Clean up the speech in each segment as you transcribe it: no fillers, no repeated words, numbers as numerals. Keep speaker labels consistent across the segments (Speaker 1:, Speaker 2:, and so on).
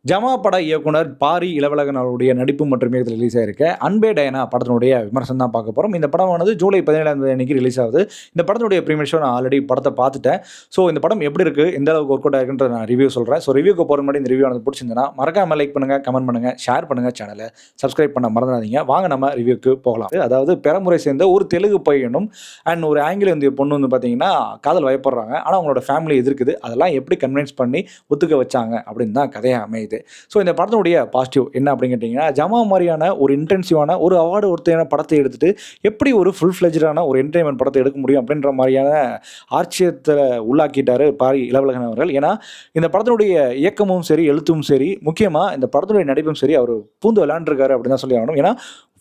Speaker 1: ஜமா பட இயக்குனர் பாரி இளவழகன் அவருடைய நடிப்பு மற்றும் இயக்கத்தில் ரிலீஸ் ஆயிருக்க அன்பே டயனா படத்தினுடைய விமர்சனம் தான் பார்க்க போறோம். இந்த படமானது ஜூலை 17ஆம் தேதி அன்னைக்கு ரிலீஸ் ஆகுது. இந்த படத்தினுடைய பிரீமியர் ஷோ நான் ஆல்ரெடி படத்த பார்த்துட்டேன். ஸோ இந்த படம் எப்படி இருக்கு? எந்த அளவுக்கு ஒர்க் அவுட் ஆயிருக்குன்றத நான் ரிவ்யூ சொல்றேன். ஸோ ரிவ்யூக்கு போற முன்னாடி இந்த ரிவ்யூ எனக்கு பிடிச்சிருந்ததுன்னா மறக்காம லைக் பண்ணுங்க, கமெண்ட் பண்ணுங்க, ஷேர் பண்ணுங்க, சேனல சப்ஸ்கிரைப் பண்ண மறந்துடாதீங்க. வாங்க நம்ம ரிவ்யூக்கு போகலாம். அதாவது பெரம்புரை சேர்ந்த ஒரு தெலுங்கு பையனும் அண்ட் ஒரு ஆங்கில இந்திய பொண்ணு வந்து பார்த்தீங்கன்னா காதல் வயப்படுறாங்க. ஆனா அவங்களோட ஃபேமிலி எதிர்க்குது. அதெல்லாம் எப்படி கன்வின்ஸ் பண்ணி ஒத்துக்க வச்சாங்க அப்படின்னு தான் கதையா அமையுது. ஸோ இந்த படத்தினுடைய பாசிட்டிவ் என்ன அப்படின்னு கேட்டிங்கன்னா, ஜமா மாரியான ஒரு இன்டென்சிவான ஒரு அவார்டு ஒருத்தையான படத்தை எடுத்துட்டு, எப்படி ஒரு ஃபுல் ஃப்ளெட்ஜ்டான ஒரு என்டர்டெயின்மென்ட் படத்தை எடுக்க முடியும் அப்படின்ற மாரியான ஆச்சரியத்த உள்ளாக்கிட்டாரு பாரி இளவழகன் அவர்கள். ஏன்னா, இந்த படத்தினுடைய இயக்கமும் சரி, எழுத்தும் சரி, முக்கியமா இந்த படத்தினுடைய நடிப்பும் சரி, அவரு பூந்து விளையாண்டுருக்காரு அப்படின்னு தான் சொல்லி ஆகணும். ஏன்னா,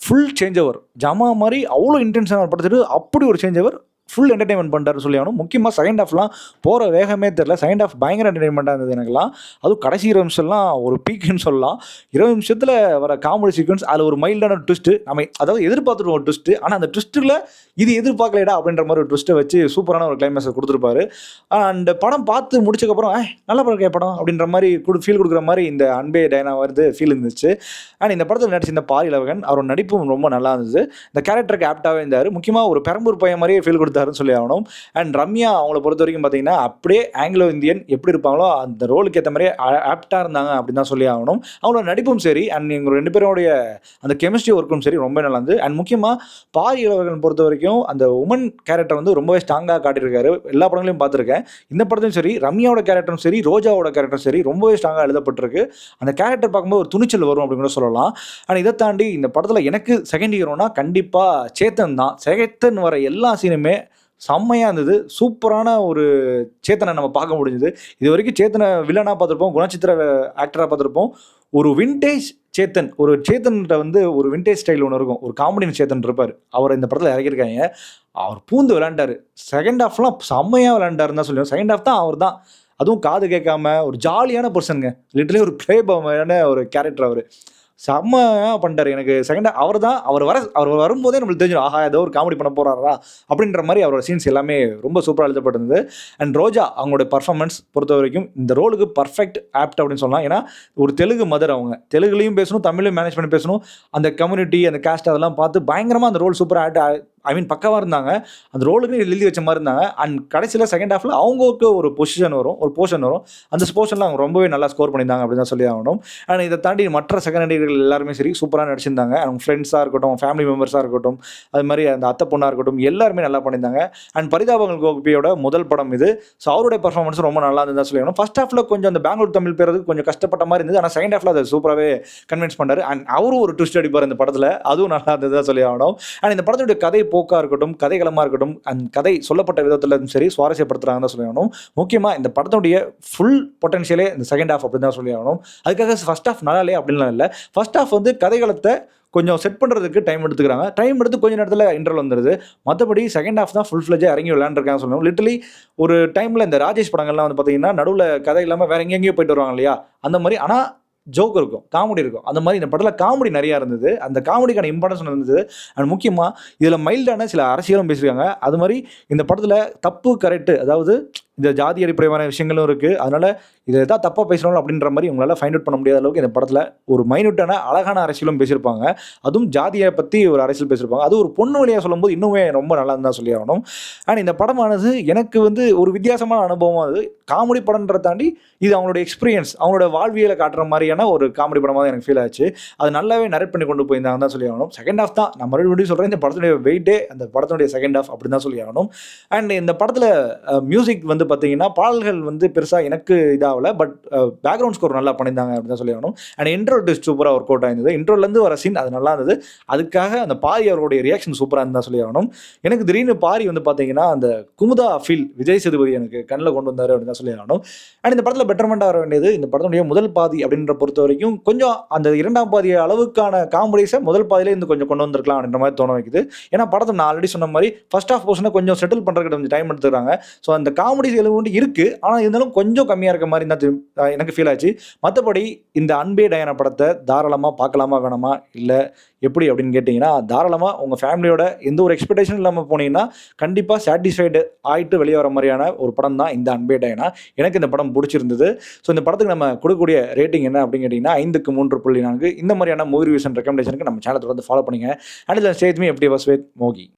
Speaker 1: ஃபுல் சேஞ்ச் ஓவர். ஜமா மாரி அவ்வளோ இன்டென்ஸான படத்துக்கு அப்படி ஒரு சேஞ்ச் ஓவர் ஃபுல் என்டர்டெயின்மென்ட் பண்ணிட்டாருன்னு சொல்லி ஆகணும். முக்கியமா செகண்ட் ஹாஃப்லாம் போற வேகமே தெரியல. செகண்ட் ஹாஃப் பயங்கர என்டர்டெயின்மென்ட்டா இருந்தது எனக்கெல்லாம். அதுவும் கடைசி 20 நிமிஷம்லாம் ஒரு பீக்குன்னு சொல்லலாம். 20 நிமிஷத்துல வர காமெடி சீக்வென்ஸ் அதில ஒரு மைல்டான ட்விஸ்ட். நம்ம அதாவது எதிர்பார்த்துருவோம் ஒரு ட்விஸ்ட். ஆனா அந்த ட்விஸ்ட்ல இது எதிர்பார்க்கலடா அப்படின்ற மாரி ஒரு ட்விஸ்ட்ட வச்சு சூப்பரான ஒரு கிளைமாக்ஸ குடுத்திருப்பாரு. அண்ட் படம் பார்த்து முடிச்சதுக்கப்புறம் நல்லா இருக்கே படம் அப்படின்ற மாரி ஃபீல் குடுக்குற மாரி இந்த அன்பே டயனா வருது ஃபீல் இருந்துச்சு. அண்ட் இந்த படத்தில நடிச்சிருந்த பாரி இளவழகன் அவரோட நடிப்பும் ரொம்ப நல்லா இருந்தது. இந்த கேரக்டருக்கு ஆப்ட்டாவே இருந்தாரு. முக்கியமா ஒரு பெரம்பூர் பையன் மாரியே ஃபீல் குடுத்தாருன்னு சொல்லி ஆகணும். அண்ட் ரம்யா அவங்கள பொறுத்தவரைக்கும் பார்த்தீங்கன்னா, அப்படியே ஆங்கிலோ இந்தியன் எப்படி இருப்பாங்களோ அந்த ரோலுக்கு ஏத்த மாரியே ஆப்ட்டா இருந்தாங்க அப்படின்னு தான் சொல்லி ஆகணும். அவங்களோட நடிப்பும் சரி, அண்ட் இவங்க 2 பேருடைய அந்த கெமிஸ்ட்ரி ஒர்க்கும் சரி ரொம்ப நல்லா இருந்தது. அண்ட் முக்கியமா பாரி இளவழகன் பொறுத்தவரைக்கும் அந்த வுமன் கேரக்டர் வந்து ரொம்பவே ஸ்ட்ராங்கா காட்டியிருக்காரு. எல்லா படங்களையும் பார்த்துருக்கேன். இந்த படத்திலும் சரி, ரம்யாவோட கேரக்டரும் சரி, ரோஜாவோட கேரக்டரும் சரி ரொம்பவே ஸ்ட்ராங்கா எழுதப்பட்டிருக்கு. அந்த கேரக்டர் பார்க்கும்போது ஒரு துணிச்சல் வரும் அப்படின்னு கூட சொல்லலாம். ஆனா இத தாண்டி இந்த படத்துல எனக்கு செகண்ட் ஹீரோனா கண்டிப்பா சேத்தன் தான். சேத்தன் வர எல்லா சீனுமே செம்மையா இருந்தது. சூப்பரான ஒரு சேத்தன நம்ம பார்க்க முடிஞ்சது. இதுவரைக்கும் சேத்தன வில்லனா பார்த்திருப்போம். குணச்சித்திர ஆக்டரா பார்த்திருப்போம். ஒரு வின்டேஜ் சேத்தன். ஒரு சேத்தன்ட்ட வந்து ஒரு வின்டேஜ் ஸ்டைல் ஒண்ணு இருக்கும். ஒரு காமெடியன் சேத்தன் இருப்பாரு. அவர இந்த படத்துல இறக்கியிருக்காய்ங்க. அவர் பூந்து விளையாண்டாரு. செகண்ட் ஹாஃப்லாம் செம்மையா விளையாண்டாருன்னு தான் சொல்லுவேன். செகண்ட் ஹாஃப் தான் அவர் தான். அதுவும் காது கேட்காம ஒரு ஜாலியான பெர்சன்ங்க. லிட்டரலி ஒரு பிளே பாய் மாரியான ஒரு கேரக்டர் அவரு. செம்மையா பண்ணிட்டாரு. எனக்கு செகண்டா அவர் வரும்போதே நம்மளுக்கு தெரிஞ்சிரும். ஆஹா! ஏதோ ஒரு காமெடி பண்ண போறார்றா! அப்படின்ற மாரி அவரோட சீன்ஸ் எல்லாமே ரொம்ப சூப்பரா எழுதப்பட்டிருந்தது. அண்ட் ரோஜா அவங்களுடைய பெர்ஃபார்மன்ஸ் பொறுத்தவரைக்கும் இந்த ரோலுக்கு பெர்ஃபெக்ட் ஆப்ட் அப்படின்னு சொல்லலாம். ஏன்னா, ஒரு தெலுங்கு மதர் அவங்க. தெலுங்குலயும் பேசணும், தமிழ்லயும் மேனேஜ் பண்ணி பேசணும். அந்த கம்யூனிட்டி, அந்த காஸ்ட் அதெல்லாம் பார்த்து பயங்கரமா அந்த ரோல் சூப்பரா பக்காவா இருந்தாங்க. அந்த ரோலுக்குன்னு எழுதி வச்ச மாரி இருந்தாங்க. அண்ட் கடைசியில செகண்ட் ஹாஃப்ல அவங்களுக்கு ஒரு பொசிஷன் வரும். ஒரு போர்ஷன் வரும். அந்த போர்ஷன்ல அவங்க ரொம்பவே நல்லா ஸ்கோர் பண்ணியிருந்தாங்க அப்படின்னு தான் சொல்லி ஆகணும். அண்ட் இத தாண்டி மற்ற சக நடிகர்கள் எல்லாருமே சரி சூப்பரா நடிச்சிருந்தாங்க. அவங்க ஃப்ரெண்ட்ஸா இருக்கட்டும், ஃபேமிலி மெம்பர்ஸா இருக்கட்டும், அது மாரி அந்த அத்தை பொண்ணா இருக்கட்டும், எல்லாருமே நல்லா பண்ணியிருந்தாங்க. அண்ட் பரிதாபங்கள் கோபியோட முதல் படம் இது. ஸோ அவருடைய பெர்ஃபார்மன்ஸ் ரொம்ப நல்லா இருந்ததுன்னு தான் சொல்லி ஆகணும். ஃபர்ஸ்ட் ஹாஃப்ல கொஞ்சம் அந்த பெங்களூர் தமிழ் பேருக்கு கொஞ்சம் கஷ்டப்பட்ட மாரி இருந்தது. ஆனா செகண்ட் ஹாஃப்ல அத சூப்பராவே கன்வின்ஸ் பண்ணாரு. அண்ட் அவரும் ஒரு ட்விஸ்ட் அடிப்பாரு இந்த படத்துல. அதுவும் நல்லா இருந்தது தான் சொல்லி ஆகணும். அண்ட் இந்த படத்துடைய கதை போக்கா இருக்கட்டும், கதைக்களமா இருக்கட்டும், அந்த கதை சொல்லப்பட்ட விதத்திலும் சரி சுவாரஸ்யப்படுத்துறாங்கன்னு தான் சொல்லி ஆகணும். முக்கியமா இந்த படத்துடைய ஃபுல் பொட்டன்ஷியலே இந்த செகண்ட் ஹாஃப் அப்படின்னு தான் சொல்லி ஆகணும். அதுக்காக ஃபர்ஸ்ட் ஹாஃப் நல்லா இல்லையா அப்படின்லாம் இல்ல. ஃபர்ஸ்ட் ஹாஃப் வந்து கதைகளத்த கொஞ்சம் செட் பண்றதுக்கு டைம் எடுத்துக்கிறாங்க. டைம் எடுத்து கொஞ்ச நேரத்துல இன்டர்வல் வந்துருது. மத்தபடி செகண்ட் ஹாஃப் தான் ஃபுல் ஃப்ளெட்ஜா இறங்கி விளையாண்டுருக்காங்கன்னு சொல்லணும். லிட்டரலி ஒரு டைம்ல இந்த ராஜேஷ் படங்கள்லாம் வந்து பார்த்தீங்கன்னா, நடுவுல கதை இல்லாம வேற எங்கெங்கேயோ போயிட்டு வருவாங்க இல்லையா? அந்த மாரி ஆனா ஜோக் இருக்கும். காமெடி இருக்கும். அந்த மாரி இந்த படத்துல காமெடி நெறையா இருந்தது. அந்த காமெடிக்கான இம்பார்ட்டன்ஸ் இருந்தது. அண்ட் முக்கியமா இதுல மைல்டான சில அரசியலும் பேசியிருக்காங்க. அது மாரி இந்த படத்துல தப்பு, கரெக்ட் அதாவது இந்த ஜாதி அடிப்படையான விஷயங்களும் இருக்கு. அதனால இத எதா தப்பா பேசுறாங்களோ அப்படின்ற மாரி உங்களால ஃபைண்ட் அவுட் பண்ண முடியாத அளவுக்கு இந்த படத்துல ஒரு மைன்யூட்டான அழகான அரசியலும் பேசியிருப்பாங்க. அதுவும் ஜாதிய பத்தி ஒரு அரசியல் பேசியிருப்பாங்க. அது ஒரு பொண்ணு வழியா சொல்லும்போது இன்னுமே ரொம்ப நல்லா இருந்துன்னு தான் சொல்லி ஆகணும். அண்ட் இந்த படமானது எனக்கு வந்து ஒரு வித்தியாசமான அனுபவமா அது. காமெடி படம்ன்றத தாண்டி இது அவங்களோட எக்ஸ்பீரியன்ஸ், அவங்களோட வாழ்வியல காட்டுற மாரியான ஒரு காமெடி படமா தான் எனக்கு ஃபீல் ஆச்சு. அது நல்லாவே நரேட் பண்ணி கொண்டு போயிருந்தாங்கன்னு தான் சொல்லி ஆகணும். செகண்ட் ஹாஃப் தான் நான் மறுபடியும் சொல்றேன். இந்த படத்துடைய வெயிட்டே அந்த படத்தினுடைய செகண்ட் ஹாஃப் அப்படின்னு தான் சொல்லி ஆகணும். அண்ட் இந்த படத்துல மியூசிக் வந்து பார்த்தீங்கன்னா, பாடல்கள் வந்து பெருசா எனக்கு இதாகல. பட் பேக்கிரவுண்ட் ஸ்கோர் நல்லா பண்ணியிருந்தாங்க அப்படின்னு தான் சொல்லி ஆகணும். அண்ட் இன்ட்ரோ ட்விஸ்ட் சூப்பரா ஒர்க் அவுட் ஆயிருந்தது. இன்ட்ரோலேருந்து வர சீன் அது நல்லா இருந்தது. அதுக்காக அந்த பாரி அவருடைய ரியாக்ஷன் சூப்பரா இருந்தா சொல்லி ஆகணும். எனக்கு திடீர்னு பாரி வந்து பார்த்தீங்கன்னா, அந்த குமுதா ஃபீல் விஜய் சேதுபதி எனக்கு கண்ல கொண்டு வந்தாரு அப்படின்னு தான் சொல்லி ஆகணும். அண்ட் இந்த படத்துல பெட்டர்மென்ட்டா வர வேண்டியது இந்த படத்துடைய முதல் பாதி அப்படின்ற பொறுத்தவரைக்கும் கொஞ்சம் அந்த 2ஆம் பாதி அளவுக்கான காமெடிஸ முதல் பாதியிலே இருந்து கொஞ்சம் கொண்டு வந்திருக்கலாம் அப்படின்ற மாரி தோண வைக்குது. ஏன்னா படத்த நான் ஆல்ரெடி சொன்ன மாரி ஃபர்ஸ்ட் ஹாஃப் போர்ஷன கொஞ்சம் செட்டில் பண்றதுக்கு கொஞ்சம் டைம் எடுத்துக்கிறாங்க. ஸோ அந்த காமெடி எலிமெண்ட் இருக்கு. ஆனா இருந்தாலும் கொஞ்சம் கம்மியா இருக்க மாரி மாதிரி தான் எனக்கு ஃபீல் ஆச்சு. மற்றபடி இந்த அன்பே டயானா படத்தை தாராளமாக பார்க்கலாமா வேணாமா, இல்லை எப்படி அப்படின்னு கேட்டிங்கன்னா, தாராளமாக உங்கள் ஃபேமிலியோட எந்த ஒரு எக்ஸ்பெக்டேஷனும் இல்லாமல் போனீங்கன்னா கண்டிப்பாக சாட்டிஸ்ஃபைடு ஆகிட்டு வெளியே வர மாதிரியான ஒரு படம் தான் இந்த அன்பே டயானா. எனக்கு இந்த படம் பிடிச்சிருந்தது. ஸோ இந்த படத்துக்கு நம்ம கொடுக்கக்கூடிய ரேட்டிங் என்ன அப்படின்னு கேட்டிங்கன்னா 5க்கு 3.4. இந்த மாதிரியான மூவி ரிவ்யூஸ் அண்ட் ரெக்கமெண்டேஷனுக்கு நம்ம சேனலை தொடர்ந்து ஃபாலோ பண்ணுங்க. அண்ட் ஸ்டேஜ் மீ எப்படி வாஸ் வித் மோகி.